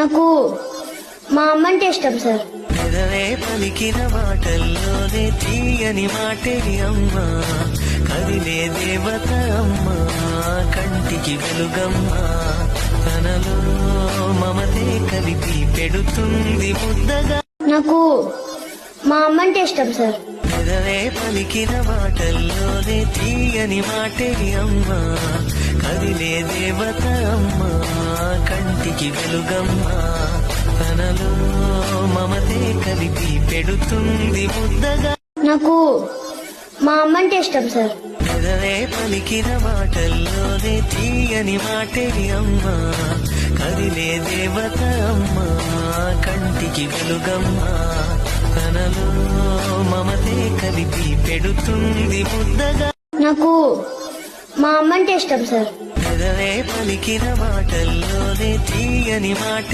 నాకు మా అమ్మ అంటే ఇష్టం సార్. పెదవే పలికిన మాటల్లోనే తీయని మాటే అమ్మా, కదిలే దేవత అమ్మా, కంటికి వెలుగమ్మా, తనలో మమతే కలిపి పెడుతుంది ముద్దగా. నాకు మా అమ్మ అంటే ఇష్టం సార్. పెదవే పలికిన మాటల్లోనే తీయని మాటే అమ్మా, కదిలే దేవత అమ్మా, కంటికి వెలుగమ్మా, తనలో మమతే కలిపి పెడుతుంది ముద్దగా. నాకు మా అమ్మ అంటే ఇష్టం సార్. పెదవే పలికిన మాటల్లోనే తీయని మాటే అమ్మా, కదిలే దేవత అమ్మా, కంటికి వెలుగమ్మా, తనలో మమతే కలిపి పెడుతుంది ముద్దగా. నాకు మా అమ్మ అంటే ఇష్టం సార్. పెదవే పలికిన మాటల్లోనే తీయని మాటే